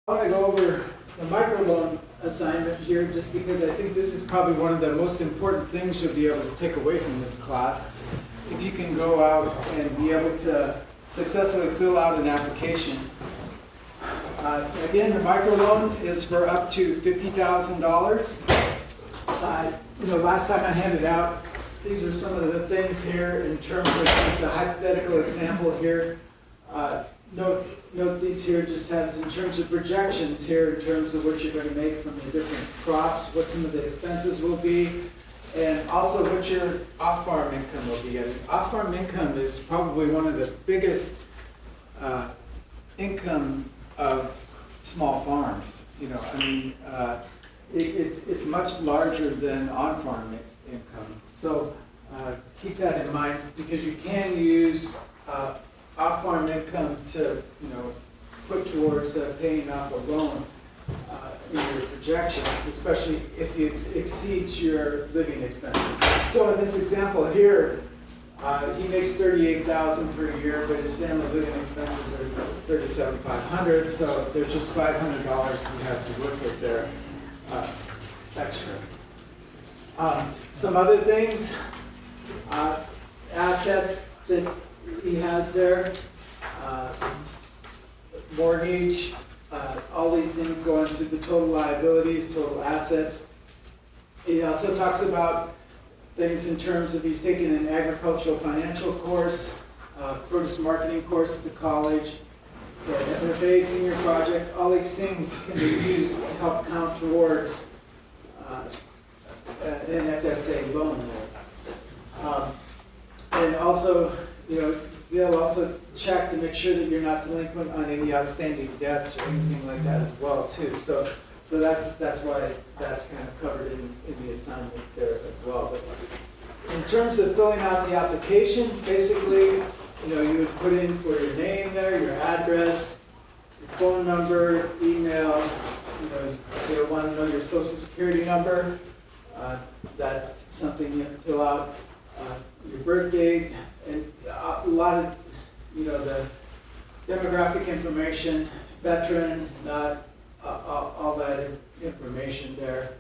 I want to go over the microloan assignment here just because I think this is probably one of the most important things you'll be able to take away from this class. If you can go out and be able to successfully fill out an application. Again, the microloan is for up to $50,000. Last time I handed out, these are some of the things here in terms of just a hypothetical example here. Note these here just has in terms of projections here in terms of what you're going to make from the different crops, what some of the expenses will be, and also what your off-farm income will be. Off-farm income is probably one of the biggest income of small farms. It's much larger than on-farm income. So keep that in mind because you can use off-farm income to, put towards paying off a loan in your projections, especially if you exceeds your living expenses. So in this example here, he makes $38,000 per year, but his family living expenses are $37,500. So there's just $500 he has to work with there extra. Some other things, assets that he has there, mortgage, all these things go into the total liabilities, total assets. He also talks about things in terms of he's taking an agricultural financial course, produce marketing course at the college, the FFA senior project. All these things can be used to help count towards an FSA loan there. And also, they'll also check to make sure that you're not delinquent on any outstanding debts or anything like that as well too. So that's why that's kind of covered in the assignment there as well. But in terms of filling out the application, basically, you would put in for your name there, your address, your phone number, email. They'll want to know your social security number. That's something you have to fill out. Your birth date, and a lot of, the demographic information, veteran, not all that information there.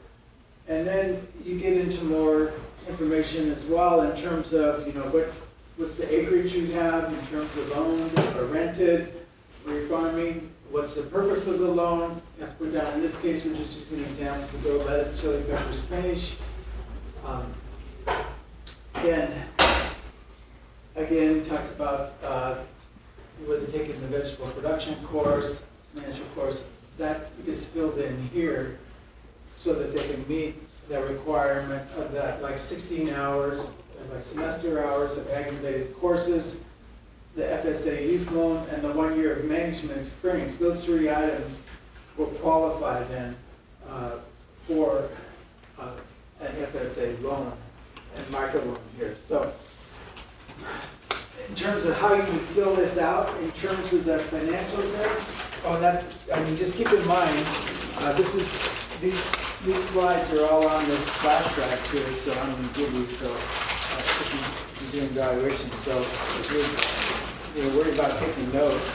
And then you get into more information as well in terms of, what's the acreage you have in terms of owned or rented, where you're farming, what's the purpose of the loan. You have to put down, in this case, we're just using an example to grow lettuce, chili peppers, spinach. And again, he talks about whether taking the vegetable production course, management course, that is filled in here so that they can meet the requirement of that, like 16 hours, like semester hours of aggregated courses, the FSA youth loan, and the 1 year of management experience. Those three items will qualify then for an FSA loan and microloan here. So in terms of how you can fill this out, in terms of the financials there, just keep in mind, these slides are all on this flash drive here, so I'm going to give you, so if you're doing evaluations, so if you're worried about taking notes,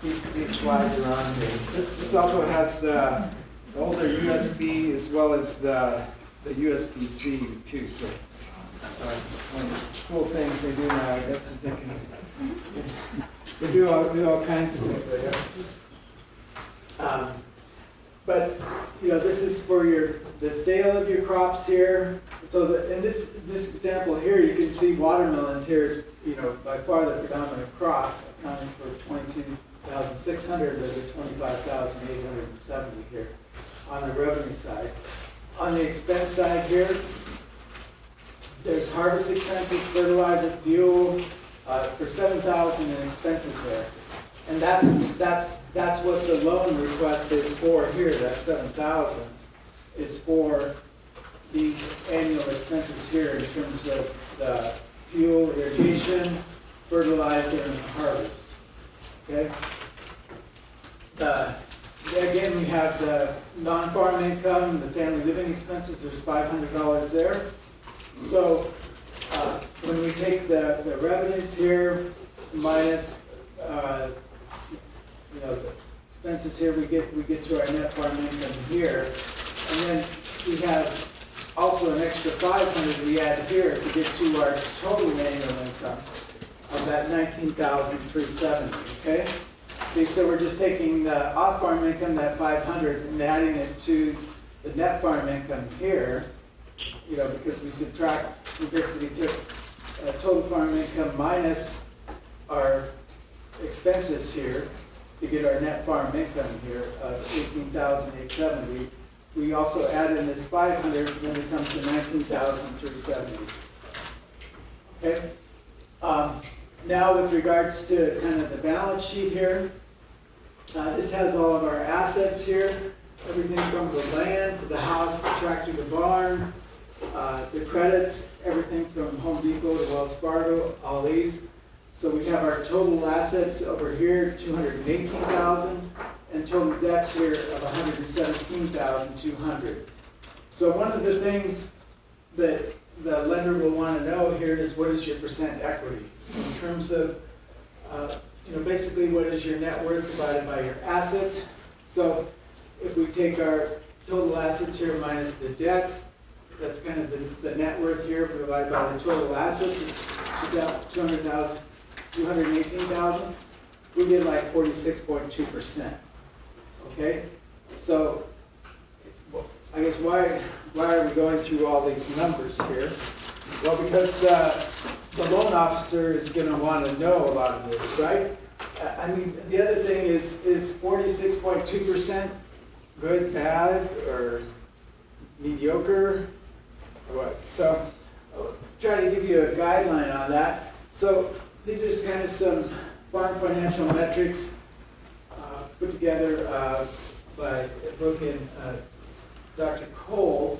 these slides are on here. This also has the older USB as well as the USB-C too, so it's one of the cool things they do now. I guess is they do all kinds of things. But this is for the sale of your crops here. So in this example here, you can see watermelons here is by far the predominant crop, accounting for 22,600 of the 25,870 here on the revenue side. On the expense side here, there's harvest expenses, fertilizer, fuel, for $7,000 in expenses there. And that's what the loan request is for here, that $7,000 is for these annual expenses here in terms of the fuel, irrigation, fertilizer, and harvest. Okay? Again, we have the non-farm income, the family living expenses, there's $500 there. So when we take the revenues here minus the expenses here, we get to our net farm income here. And then we have also an extra 500 we add here to get to our total annual income of that 19,370, okay? See, so we're just taking the off-farm income, that 500, and adding it to the net farm income here, you know, because we basically took total farm income minus our expenses here to get our net farm income here of 18,870. We also add in this 500, then it comes to 19,370. Okay. Now with regards to kind of the balance sheet here, this has all of our assets here, everything from the land to the house, the tractor, the barn, the credits, everything from Home Depot to Wells Fargo, all these. So we have our total assets over here, 218,000, and total debts here of 117,200. So one of the things that the lender will want to know here is what is your percent equity in terms of, you know, basically what is your net worth divided by your assets. So if we take our total assets here minus the debts, that's kind of the net worth here divided by the total assets, it's 218,000, we get like 46.2%. Okay, so I guess why are we going through all these numbers here? Well, because the loan officer is going to want to know a lot of this, right? I mean, the other thing is 46.2% good, bad, or mediocre, or what? So I'll try to give you a guideline on that. So these are just kind of some farm financial metrics put together by a book in Dr. Cole,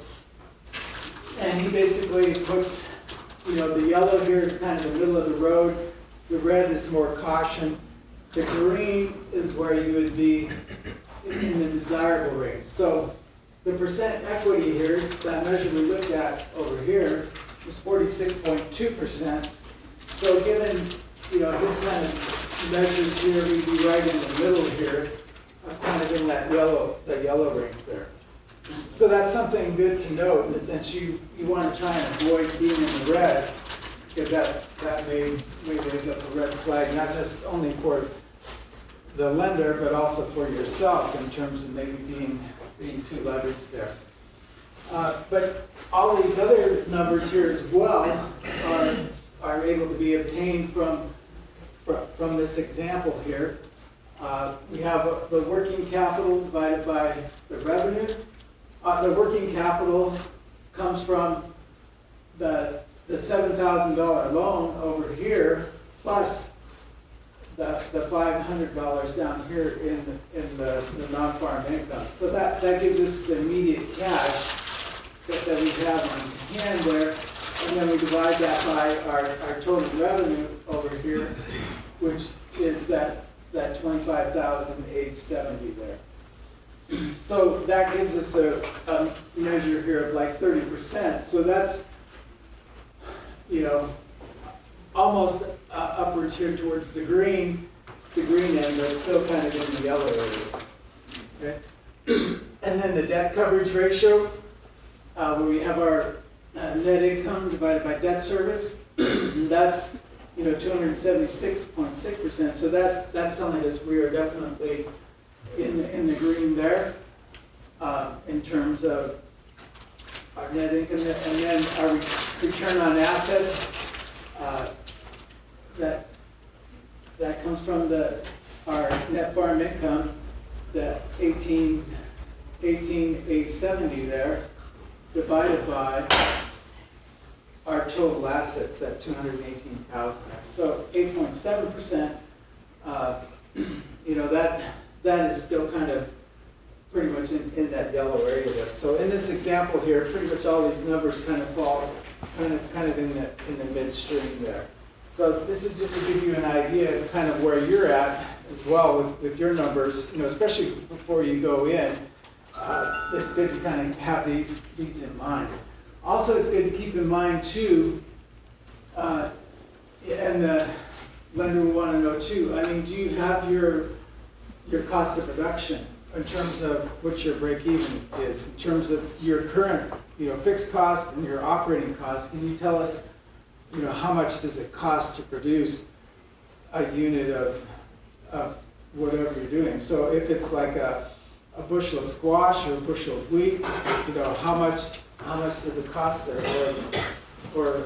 and he basically puts, you know, the yellow here is kind of the middle of the road, the red is more caution, the green is where you would be in the desirable range. So the percent equity here, that measure we looked at over here, was 46.2%. So given, you know, this kind of measures here, we'd be right in the middle here, kind of in that yellow range there. So that's something good to note, in the sense you want to try and avoid being in the red, because that may raise up a red flag, not just only for the lender, but also for yourself in terms of maybe being too leveraged there. But all these other numbers here as well are able to be obtained from this example here. We have the working capital divided by the revenue. The working capital comes from the $7,000 loan over here, plus the $500 down here in the non-farm income. So that gives us the immediate cash that we have on hand there, and then we divide that by our total revenue over here, which is that 25,870 there. So that gives us a measure here of like 30%. So that's, you know, almost upwards here towards the green end, but still kind of in the yellow area. Okay. And then the debt coverage ratio, where we have our net income divided by debt service, that's, you know, 276.6%. So that's telling us we are definitely in the green there in terms of our net income, and then our return on assets. That comes from our net farm income, the 18,870 there, divided by our total assets, that 218,000 there. So 8.7%. You know, that is still kind of pretty much in that yellow area there. So in this example here, pretty much all these numbers kind of fall kind of in the midstream there. So this is just to give you an idea of kind of where you're at as well with your numbers, you know, especially before you go in. It's good to kind of have these in mind. Also, it's good to keep in mind too, and the lender will want to know too, I mean, do you have your your cost of production, in terms of what your break even is, in terms of your current, fixed cost and your operating cost. Can you tell us, how much does it cost to produce a unit of whatever you're doing? So if it's like a bushel of squash or a bushel of wheat, how much does it cost there? Or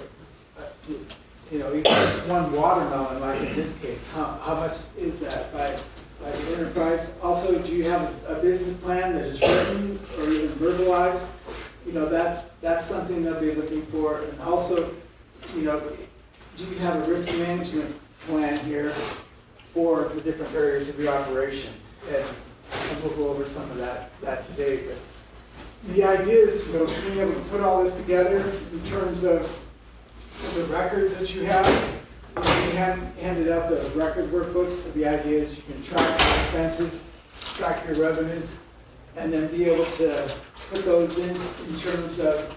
even just one watermelon, like in this case, how much is that by the enterprise? Also, do you have a business plan that is written or even verbalized? That's something they'll be looking for. And also, do you have a risk management plan here for the different areas of your operation? And we'll go over some of that today. But the idea is, being able to put all this together in terms of the records that you have. We handed out the record workbooks, so the idea is you can track your expenses, track your revenues, and then be able to put those in terms of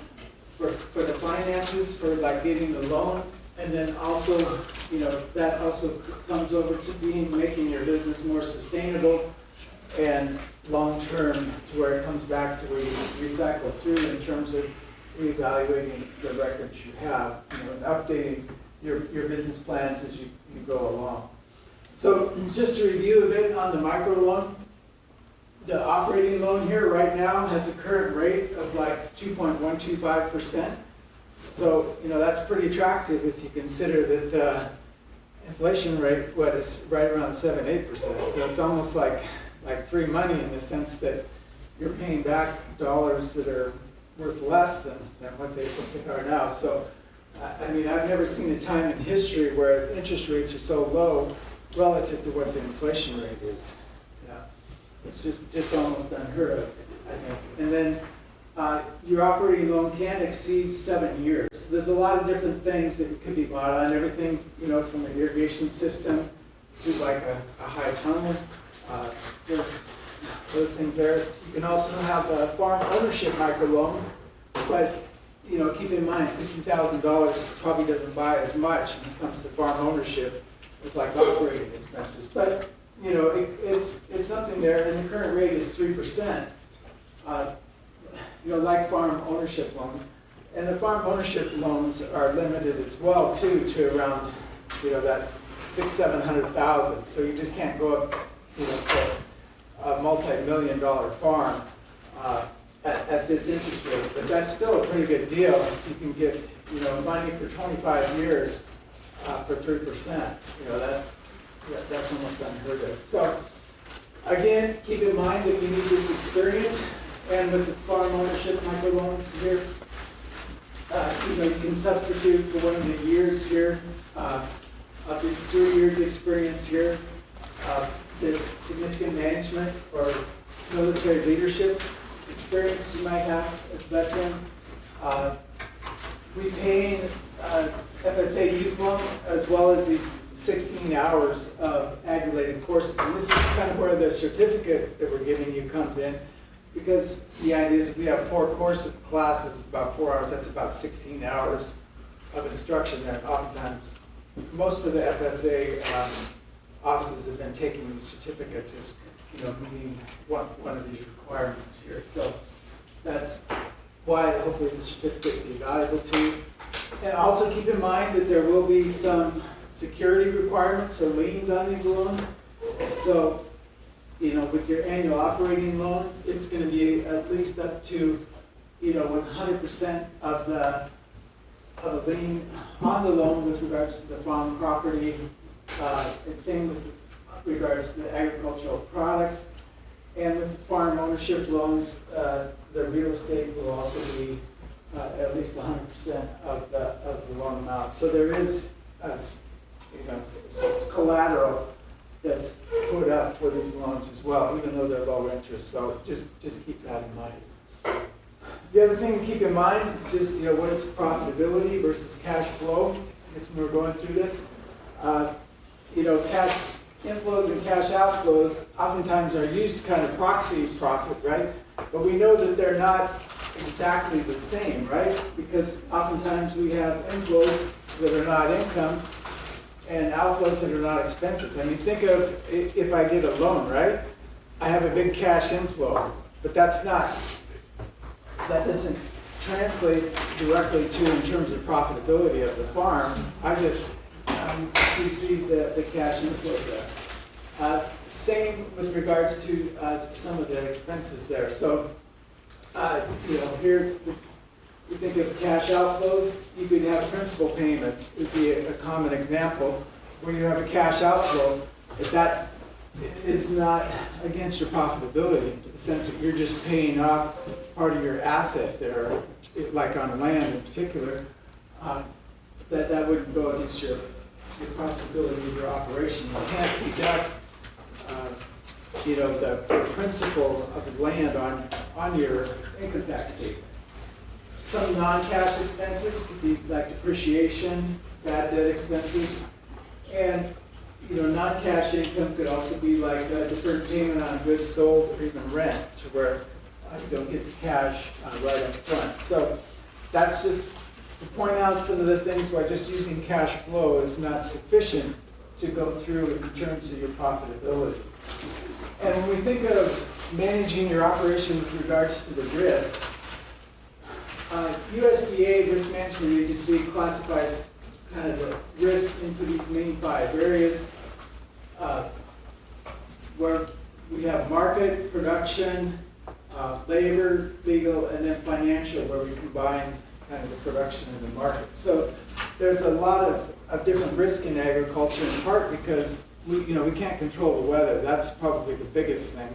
for the finances, for like getting the loan, and then also, that also comes over to making your business more sustainable and long-term, to where it comes back to where you recycle through in terms of reevaluating the records you have, and updating your business plans as you go along. So just to review a bit on the micro loan, the operating loan here right now has a current rate of like 2.125%. So, that's pretty attractive if you consider that the inflation rate, is right around 7-8%. So it's almost like free money in the sense that you're paying back dollars that are worth less than what they are now. So, I've never seen a time in history where interest rates are so low relative to what the inflation rate is. It's just almost unheard of, I think. And then your operating loan can exceed 7 years. So there's a lot of different things that could be bought on, everything, from an irrigation system to like a high tunnel. There's those things there. You can also have a farm ownership microloan, but keep in mind, $50,000 probably doesn't buy as much when it comes to farm ownership as like operating expenses. But it's something there, and the current rate is 3%. Like farm ownership loans, and the farm ownership loans are limited as well too to around that $600,000-700,000. So you just can't go up to a multi-million-dollar farm at this interest rate. But that's still a pretty good deal if you can get money for 25 years for 3%. That's almost unheard of. So again, keep in mind that you need this experience, and with the farm ownership microloans here, you can substitute for one of the years here, of these 3 years experience here, this significant management or military leadership experience you might have as a veteran, repaying FSA youth loan, as well as these 16 hours of ag-related courses. And this is kind of where the certificate that we're giving you comes in, because the idea is we have 4 course classes, about 4 hours, that's about 16 hours of instruction that oftentimes most of the FSA offices have been taking these certificates as meeting one of these requirements here. So that's why hopefully the certificate will be valuable to you. And also keep in mind that there will be some security requirements or liens on these loans. So, with your annual operating loan, it's going to be at least up to, 100% of the lien on the loan with regards to the farm property. It's same with regards to the agricultural products. And with farm ownership loans, the real estate will also be at least 100% of the loan amount. So there is some collateral that's put up for these loans as well, even though they're low interest. So just keep that in mind. The other thing to keep in mind is just what is profitability versus cash flow. I guess when we're going through this, cash inflows and cash outflows oftentimes are used to kind of proxy profit, right? But we know that they're not exactly the same, right? Because oftentimes we have inflows that are not income and outflows that are not expenses. I mean, think of if I get a loan, right? I have a big cash inflow, but that doesn't translate directly to in terms of profitability of the farm. I just receive the cash inflow there. Same with regards to some of the expenses there. So, here we think of cash outflows. You could have principal payments would be a common example where you have a cash outflow. If that is not against your profitability, in the sense that you're just paying off part of your asset there, like on land in particular, that wouldn't go against your profitability of your operation. You can't deduct the principal of the land on your income tax statement. Some non-cash expenses could be like depreciation, bad debt expenses, and non-cash income could also be like deferred payment on goods sold or even rent, to where you don't get the cash right up front. So that's just to point out some of the things why just using cash flow is not sufficient to go through in terms of your profitability. And when we think of managing your operation with regards to the risk, USDA Risk Management Agency classifies kind of the risk into these main 5 areas, where we have market, production, labor, legal, and then financial, where we combine kind of the production and the market. So there's a lot of different risk in agriculture, in part because we can't control the weather. That's probably the biggest thing,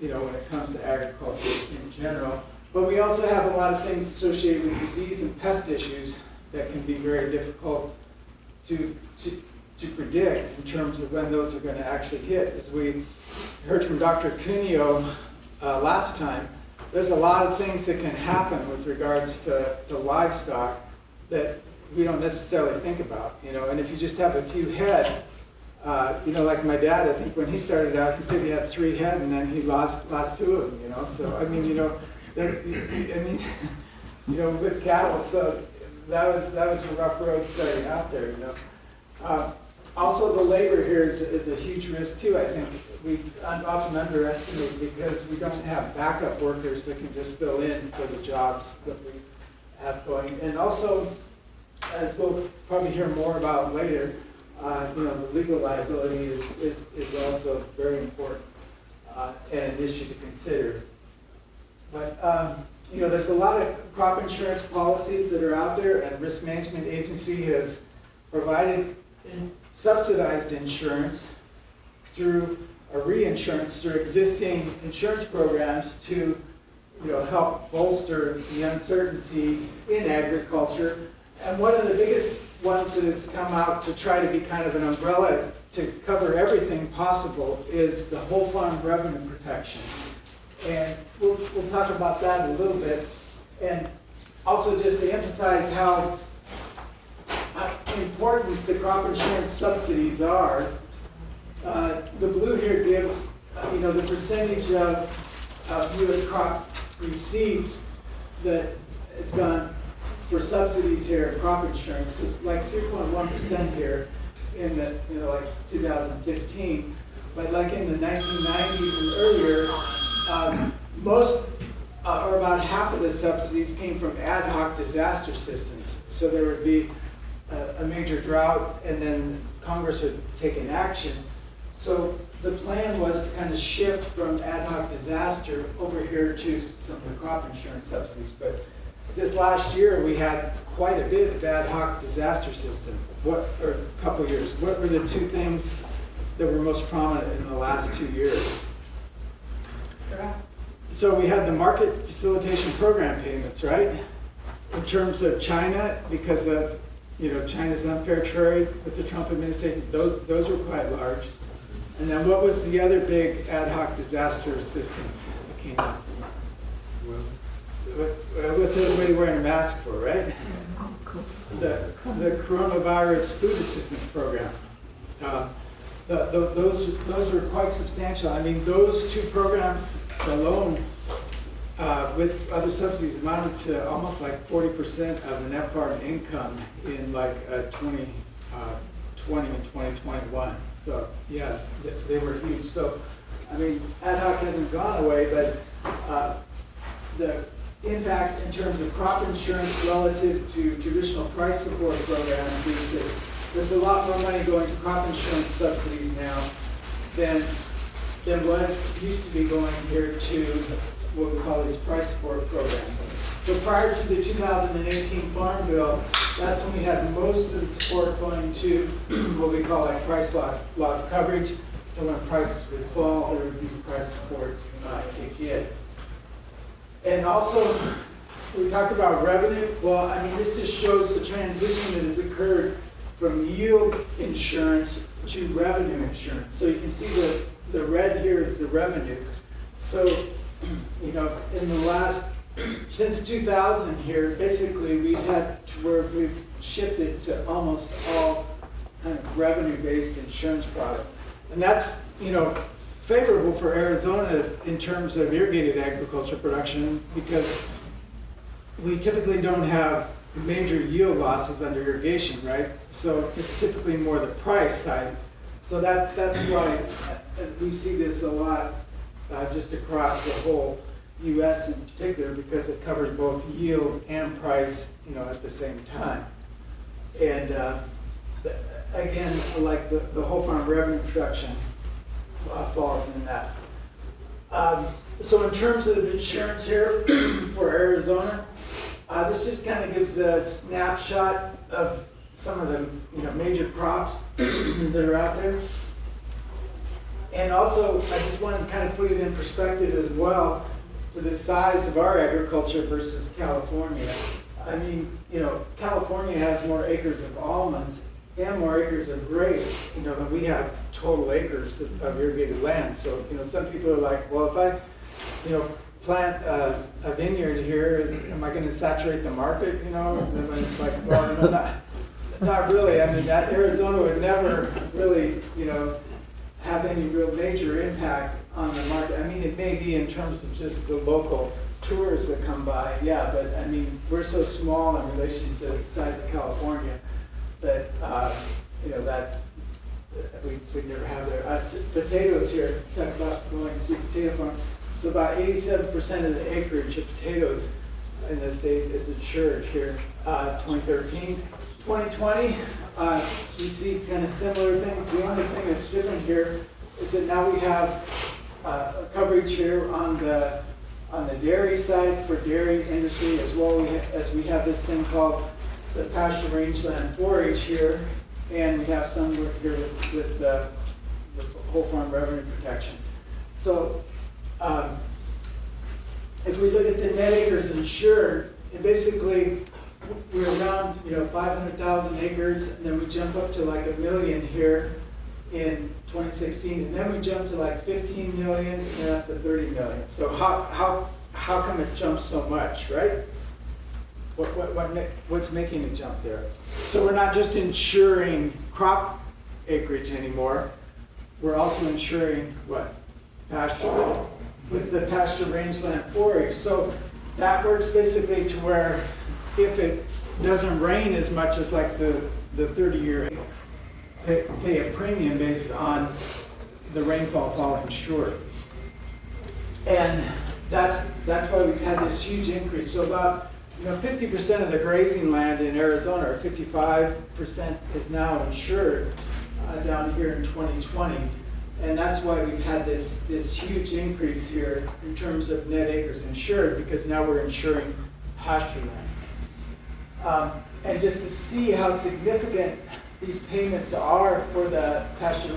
when it comes to agriculture in general. But we also have a lot of things associated with disease and pest issues that can be very difficult to predict in terms of when those are going to actually hit. As we heard from Dr. Cuneo last time, there's a lot of things that can happen with regards to livestock that we don't necessarily think about. And if you just have a few head, like my dad, I think when he started out, he said he had 3 head, and then he lost 2 of them. So with cattle, so that was a rough road starting out there. Also, the labor here is a huge risk too. I think we often underestimate because we don't have backup workers that can just fill in for the jobs that we have going. And also, as we'll probably hear more about later, the legal liability is also very important and an issue to consider. But there's a lot of crop insurance policies that are out there, and Risk Management Agency has provided subsidized insurance through a reinsurance through existing insurance programs to help bolster the uncertainty in agriculture. And one of the biggest ones that has come out to try to be kind of an umbrella to cover everything possible is the whole farm revenue protection. And we'll talk about that in a little bit. And also just to emphasize how important the crop insurance subsidies are. The blue here gives the percentage of U.S. crop receipts that has gone for subsidies here in crop insurance. It's like 3.1% here in the 2015. But like in the 1990s and earlier, most or about half of the subsidies came from ad hoc disaster assistance. So there would be a major drought, and then Congress would take an action. So the plan was to kind of shift from ad hoc disaster over here to some of the crop insurance subsidies. But this last year we had quite a bit of ad hoc disaster system. Or a couple of years. What were the 2 things that were most prominent in the last 2 years? So we had the market facilitation program payments, right? In terms of China, because of China's unfair trade with the Trump administration, those were quite large. And then what was the other big ad hoc disaster assistance that came out? What's everybody wearing a mask for, right? The coronavirus food assistance program. Those were quite substantial. I mean, those 2 programs alone, with other subsidies, amounted to almost like 40% of the net farm income in like 2020 and 2021. So yeah, they were huge. So I mean, ad hoc hasn't gone away, but the impact in terms of crop insurance relative to traditional price support programs is that there's a lot more money going to crop insurance subsidies now than used to be going here to what we call these price support programs. So prior to the 2018 Farm Bill, that's when we had most of the support going to what we call like price loss coverage. So when prices would fall, there would be price supports kick in. And also, we talked about revenue. Well, I mean, this just shows the transition that has occurred from yield insurance to revenue insurance. So you can see the red here is the revenue. So, you know, in the last, since 2000 here, basically we had to where we've shifted to almost all kind of revenue-based insurance product. And that's, you know, favorable for Arizona in terms of irrigated agriculture production because we typically don't have major yield losses under irrigation, right? So it's typically more the price side. So that's why we see this a lot just across the whole U.S. in particular because it covers both yield and price, you know, at the same time. And again, like the whole farm revenue production falls in that. So in terms of insurance here for Arizona, this just kind of gives a snapshot of some of the major crops that are out there. And also, I just wanted to kind of put it in perspective as well for the size of our agriculture versus California. I mean, California has more acres of almonds and more acres of grapes, than we have total acres of irrigated land. So, some people are like, well, if I, plant a vineyard here, am I going to saturate the market? And then it's like, well, not really. I mean, that Arizona would never really, have any real major impact on the market. I mean, it may be in terms of just the local tourists that come by, yeah, but I mean, we're so small in relation to the size of California that, that we never have there. Potatoes here, talk about going to see potato farm. So about 87% of the acreage of potatoes in the state is insured here, 2013. 2020, we see kind of similar things. The only thing that's different here is that now we have coverage here on the dairy side for dairy industry, as well as we have this thing called the pasture rangeland 4-H here, and we have some here with whole farm revenue protection. So if we look at the net acres insured, and basically we're around 500,000 acres, and then we jump up to like 1 million here in 2016, and then we jump to like 15 million and then up to 30 million. So how come it jumps so much, right? What's making it jump there? So we're not just insuring crop acreage anymore. We're also insuring what? Pasture, with the pasture rangeland 4-H. So that works basically to where if it doesn't rain as much as like the 30-year, pay a premium based on the rainfall falling short. And that's why we've had this huge increase. So about 50% of the grazing land in Arizona, or 55%, is now insured down here in 2020. And that's why we've had this huge increase here in terms of net acres insured, because now we're insuring pasture land. And just to see how significant these payments are for the pasture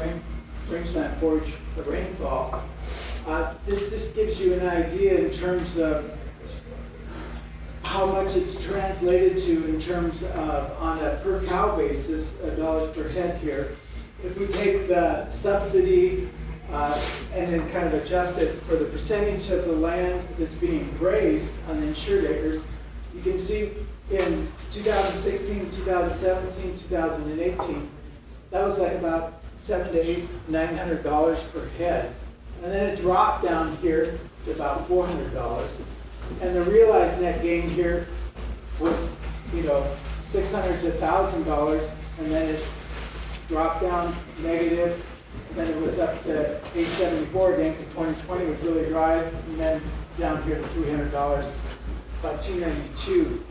rangeland 4-H, the rainfall, this just gives you an idea in terms of how much it's translated to in terms of, on a per cow basis, dollars per head here. If we take the subsidy and then kind of adjust it for the percentage of the land that's being grazed on the insured acres, you can see in 2016, 2017, 2018, that was like about $700 to $900 per head. And then it dropped down here to about $400. And the realized net gain here was, $600 to $1,000, and then it dropped down negative, Then it was up to 874 again because 2020 was really dry, and then down here to $300, about 292.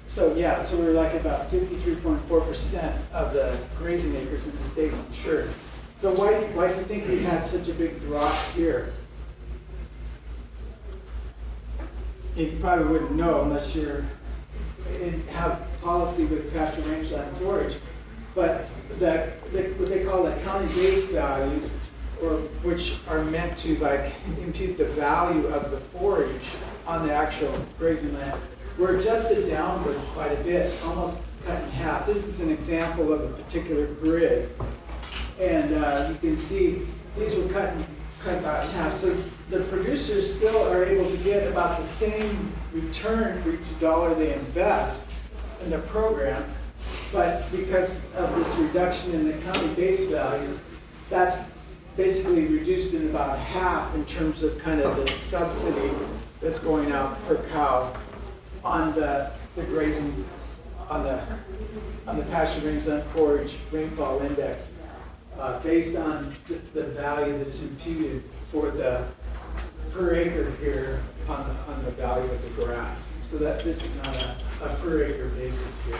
So yeah, so we're like about 53.4% of the grazing acres in the state insured. So why do you think we had such a big drop here? You probably wouldn't know unless you're have policy with pasture rangeland forage. But what they call the county base values, or which are meant to like impute the value of the forage on the actual grazing land, were adjusted downward quite a bit, almost cut in half. This is an example of a particular grid, and you can see these were cut about in half. So the producers still are able to get about the same return for each dollar they invest in the program, but because of this reduction in the county base values, that's basically reduced in about half in terms of kind of the subsidy that's going out per cow on the grazing, on the pasture rangeland forage rainfall index, based on the value that's imputed for the per acre here on the value of the grass. So that this is on a per acre basis here.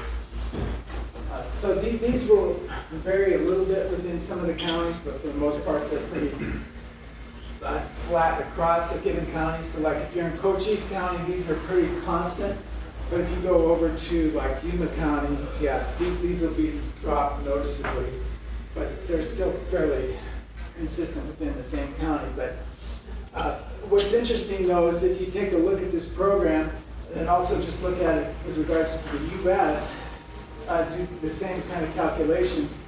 So these will vary a little bit within some of the counties, but for the most part, they're pretty flat across the given county. So like if you're in Cochise County, these are pretty constant. But if you go over to like Yuma County, yeah, these will be dropped noticeably. But they're still fairly consistent within the same county. But what's interesting though is if you take a look at this program and also just look at it with regards to the U.S., do the same kind of calculations,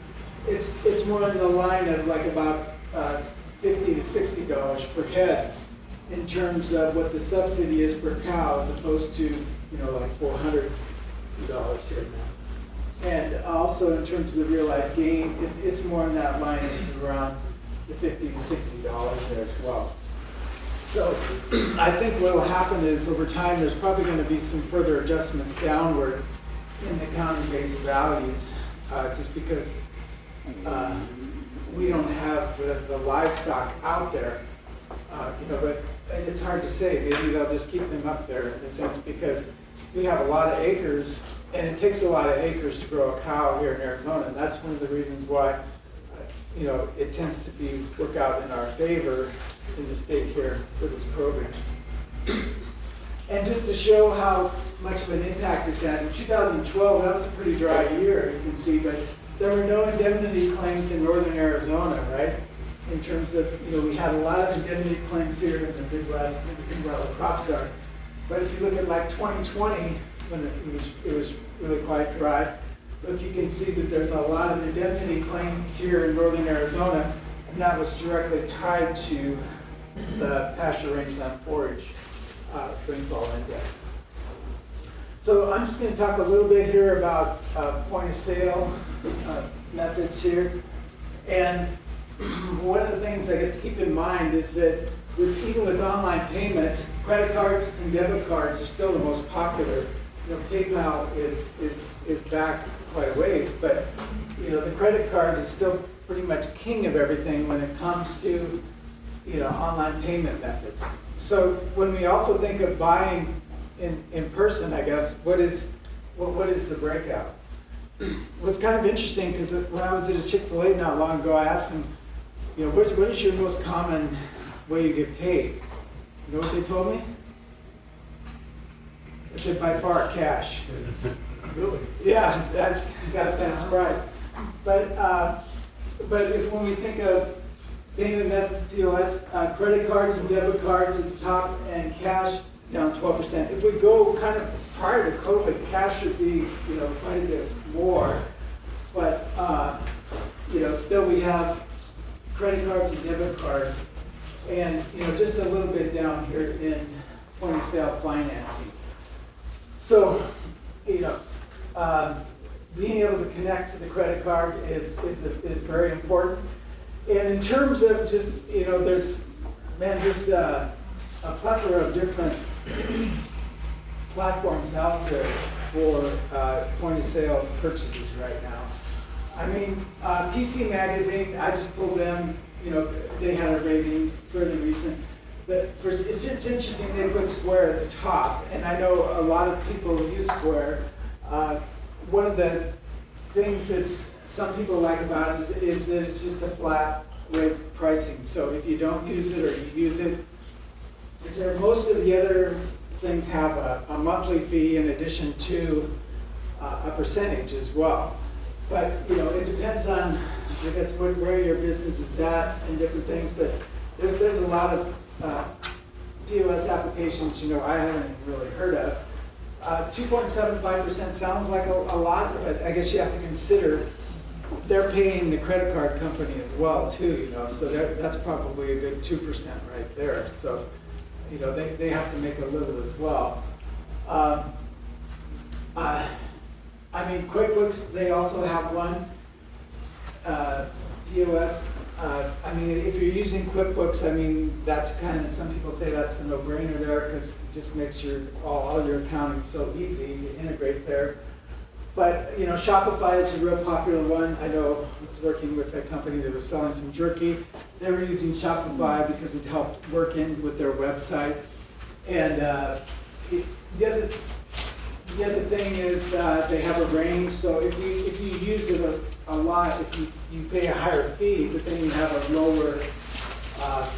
it's more in the line of like about $50 to $60 per head in terms of what the subsidy is per cow, as opposed to like $400 here now. And also in terms of the realized gain, it's more in that line of around the $50 to $60 there as well. So I think what will happen is over time there's probably going to be some further adjustments downward in the county-based values, just because we don't have the livestock out there, but it's hard to say. Maybe they'll just keep them up there in a sense because we have a lot of acres, and it takes a lot of acres to grow a cow here in Arizona, and that's one of the reasons why it tends to work out in our favor in the state here for this program. And just to show how much of an impact it's had, in 2012, that was a pretty dry year, you can see, but there were no indemnity claims in northern Arizona, right? In terms of, we had a lot of indemnity claims here in the Midwest, where the crops are. But if you look at like 2020, when it was really quite dry, look, you can see that there's a lot of indemnity claims here in northern Arizona, and that was directly tied to the pasture rangeland forage rainfall index. So I'm just going to talk a little bit here about point of sale methods here. And one of the things I guess to keep in mind is that even with online payments, credit cards and debit cards are still the most popular. PayPal is back quite a ways, but the credit card is still pretty much king of everything when it comes to online payment methods. So when we also think of buying in person, I guess, what is the breakout? What's kind of interesting, because when I was at a Chick-fil-A not long ago, I asked them, what is your most common way you get paid? You know what they told me? They said by far cash. Really? Yeah, that's kind of surprised. But when we think of payment methods, POS, credit cards and debit cards at the top, and cash down 12%. If we go kind of prior to COVID, cash would be quite a bit more, but still we have credit cards and debit cards, and just a little bit down here in point of sale financing. So being able to connect to the credit card is very important. And in terms of just, there's, just a plethora of different platforms out there for point of sale purchases right now. I mean, PC Magazine, I just pulled them, you know, they had a rating fairly recent. But it's interesting, they put Square at the top, and I know a lot of people use Square. One of the things that some people like about it is that it's just a flat rate pricing. So if you don't use it or you use it, it's there. Most of the other things have a monthly fee in addition to a percentage as well. But, you know, it depends on, I guess, where your business is at and different things, but there's a lot of POS applications, you know, I haven't really heard of. 2.75% sounds like a lot, but I guess you have to consider they're paying the credit card company as well too, you know, so that's probably a good 2% right there. So, you know, they have to make a little as well. I mean, QuickBooks, they also have one. POS, I mean, if you're using QuickBooks, I mean, that's kind of, some people say that's the no-brainer there because it just makes all your accounting so easy to integrate there. But, you know, Shopify is a real popular one. I know I was working with a company that was selling some jerky. They were using Shopify because it helped work in with their website. And the other thing is they have a range. So if you use it a lot, if you pay a higher fee, but then you have a lower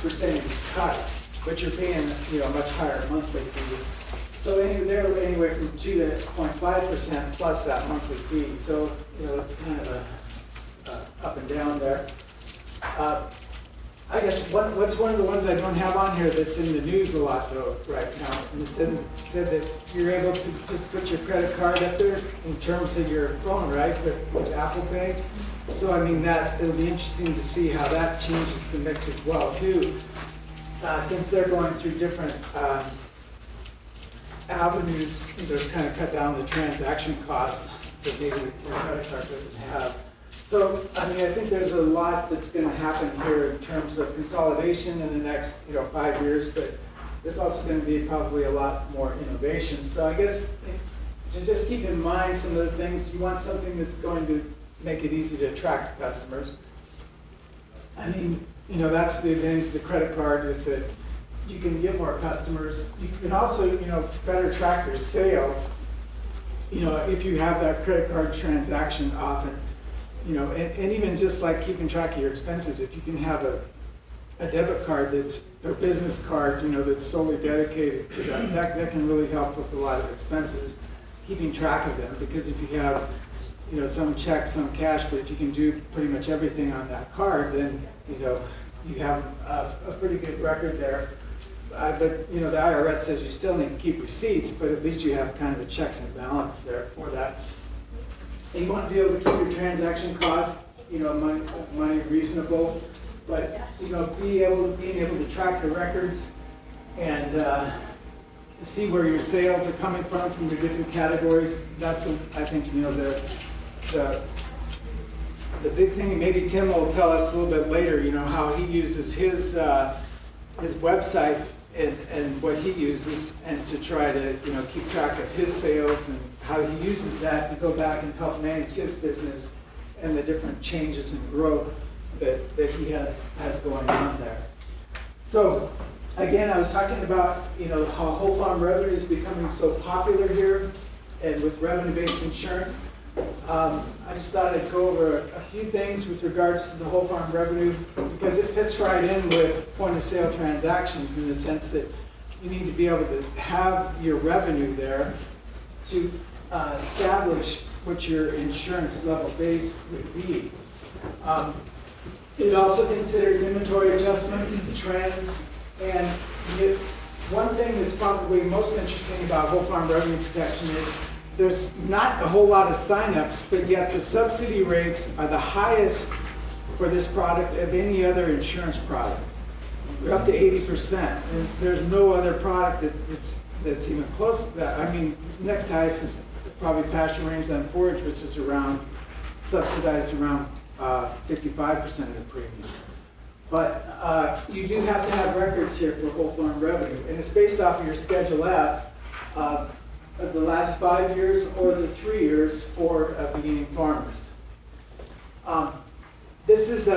percentage cut, but you're paying, you know, a much higher monthly fee. So they're anywhere from 2 to 0.5% plus that monthly fee. So, you know, it's kind of a up and down there. I guess what's one of the ones I don't have on here that's in the news a lot though right now? And it said that you're able to just put your credit card up there in terms of your phone, right? With Apple Pay. So I mean it'll be interesting to see how that changes the mix as well too. Since they're going through different avenues to kind of cut down the transaction costs that maybe the credit card doesn't have. So, I mean, I think there's a lot that's going to happen here in terms of consolidation in the next, 5 years, but there's also going to be probably a lot more innovation. So I guess to just keep in mind some of the things, you want something that's going to make it easy to attract customers. I mean, that's the advantage of the credit card is that you can get more customers. You can also, better track your sales, if you have that credit card transaction often. And even just like keeping track of your expenses, if you can have a debit card or business card, that's solely dedicated to that can really help with a lot of expenses, keeping track of them. Because if you have, some checks, some cash, but if you can do pretty much everything on that card, then, you have a pretty good record there. But, the IRS says you still need to keep receipts, but at least you have kind of a checks and balance there for that. And you want to be able to keep your transaction costs, money reasonable, but being able to track your records and see where your sales are coming from your different categories. That's I think the big thing. Maybe Tim will tell us a little bit later. How he uses his website and what he uses, and to try to keep track of his sales and how he uses that to go back and help manage his business and the different changes and growth that he has going on there. So again, I was talking about how whole farm revenue is becoming so popular here, and with revenue-based insurance. I just thought I'd go over a few things with regards to the whole farm revenue, because it fits right in with point of sale transactions in the sense that you need to be able to have your revenue there to establish what your insurance level base would be. It also considers inventory adjustments, trends, and one thing that's probably most interesting about whole farm revenue protection is there's not a whole lot of signups, but yet the subsidy rates are the highest for this product of any other insurance product. They're up to 80%, and there's no other product that's even close to that. I mean, next highest is probably pasture rangeland forage, which is subsidized around 55% of the premium. But you do have to have records here for whole farm revenue, and it's based off of your Schedule F. The last 5 years or the 3 years for beginning farmers.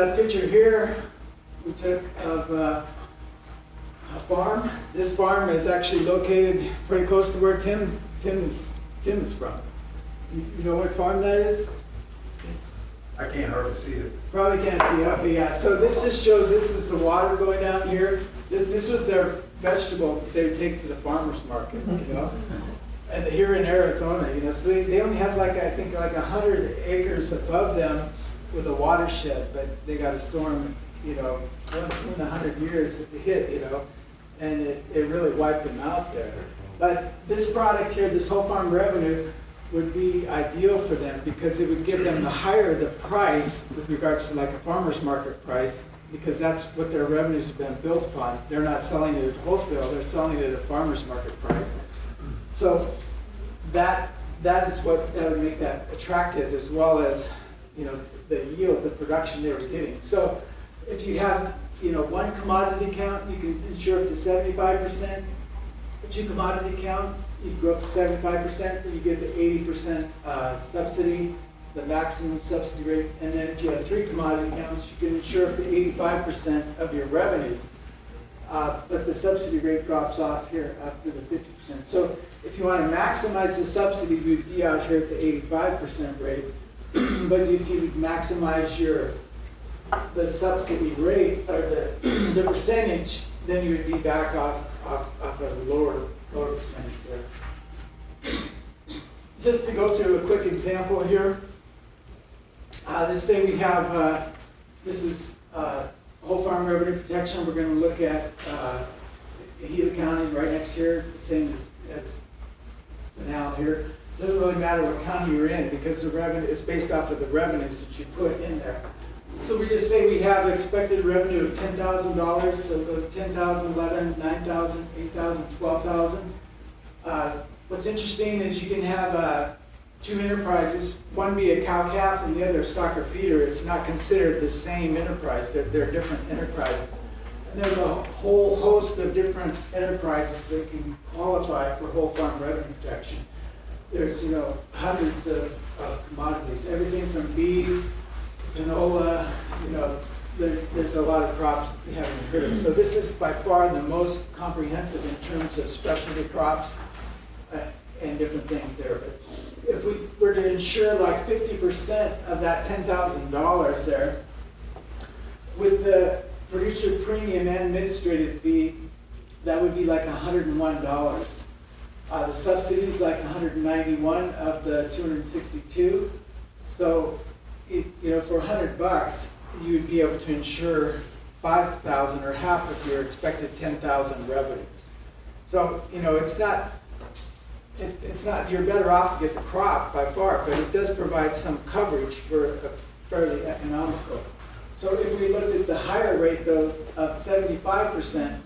a picture here we took of a farm. This farm is actually located pretty close to where Tim is from. You know what farm that is? I can't hardly see it. Probably can't see it. Okay, yeah. So this just shows this is the water going down here. This was their vegetables that they would take to the farmer's market, you know. And here in Arizona, you know, so they only have like, I think like 100 acres above them with a watershed, but they got a storm, you know, once in 100 years it hit, you know, and it really wiped them out there. But this product here, this whole farm revenue, would be ideal for them because it would give them the higher the price with regards to like a farmer's market price, because that's what their revenues have been built upon. They're not selling it at wholesale, they're selling it at a farmer's market price. So that is what that would make that attractive, as well as, you know, the yield, the production they were getting. So if you have, you know, one commodity account, you can insure up to 75%. A two commodity account, you go up to 75%, you get the 80% subsidy, the maximum subsidy rate. And then if you have three commodity accounts, you can insure up to 85% of your revenues. But the subsidy rate drops off here after the 50%. So if you want to maximize the subsidy, you'd be out here at the 85% rate. But if you maximize the subsidy rate, or the percentage, then you would be back off a lower percentage there. Just to go through a quick example here. Let's say we have, this is whole farm revenue protection. We're going to look at Gila County right next here, the same as now here. Doesn't really matter what county you're in because the revenue, it's based off of the revenues that you put in there. So we just say we have expected revenue of $10,000, so it goes 10,000, 11, 9,000, 8,000, 12,000. What's interesting is you can have two enterprises, one be a cow-calf and the other a stocker feeder. It's not considered the same enterprise. They're different enterprises. And there's a whole host of different enterprises that can qualify for whole farm revenue protection. There's, you know, hundreds of commodities, everything from bees, canola, you know, there's a lot of crops we haven't heard of. So this is by far the most comprehensive in terms of specialty crops and different things there. But if we were to insure like 50% of that $10,000 there, with the producer premium and administrative fee, that would be like $101. The subsidy is like 191 of the 262. So, you know, for $100, you would be able to insure 5,000 or half of your expected 10,000 revenues. So, you know, it's not, you're better off to get the crop by far, but it does provide some coverage for a fairly economical. So if we looked at the higher rate though of 75%,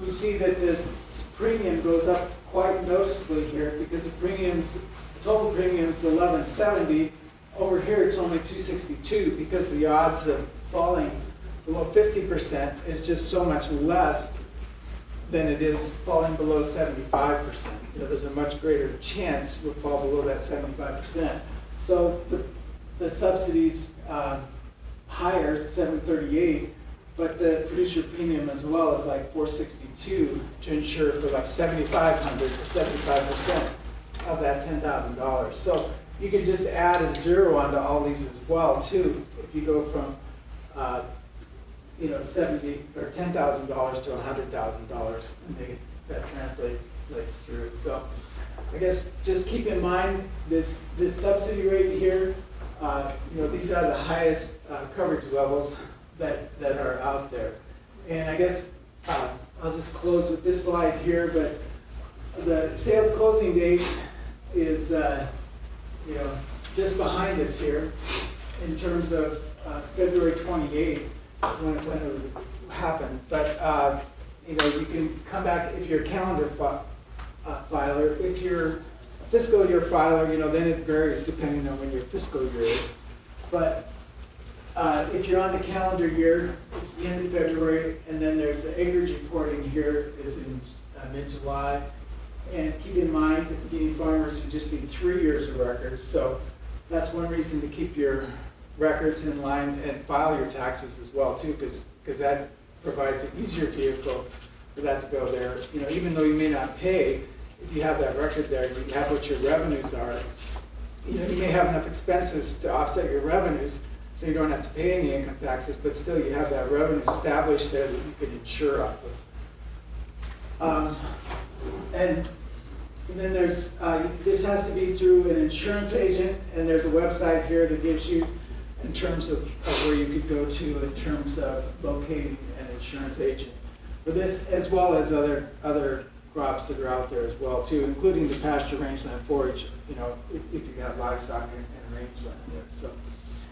we see that this premium goes up quite noticeably here because the total premium is $1170. Over here it's only $262 because the odds of falling below 50% is just so much less than it is falling below 75%. You know, there's a much greater chance we'll fall below that 75%. So the subsidies higher, $738, but the producer premium as well is like $462 to insure for like $7,500 or 75% of that $10,000. So you can just add a zero onto all these as well too. If you go from you know, $70,000 or $10,000 to $100,000, and that translates through. So I guess just keep in mind this subsidy rate here. You know, these are the highest coverage levels that are out there. And I guess I'll just close with this slide here, but the sales closing date is you know, just behind us here in terms of February 28th is when it would happen. But you know, you can come back if you're a calendar filer. If you're a fiscal year filer, you know, then it varies depending on when your fiscal year is. But if you're on the calendar year, it's the end of February, and then there's the acreage reporting here is in mid-July. And keep in mind that beginning farmers, you just need 3 years of records. So that's one reason to keep your records in line and file your taxes as well too, because that provides an easier vehicle for that to go there. You know, even though you may not pay, if you have that record there, you have what your revenues are. You know, you may have enough expenses to offset your revenues, so you don't have to pay any income taxes, but still you have that revenue established there that you can insure off of. And then there's, this has to be through an insurance agent, and there's a website here that gives you in terms of where you could go to in terms of locating an insurance agent for this, as well as other crops that are out there as well too, including the pasture rangeland forage, you know, if you got livestock and rangeland there. So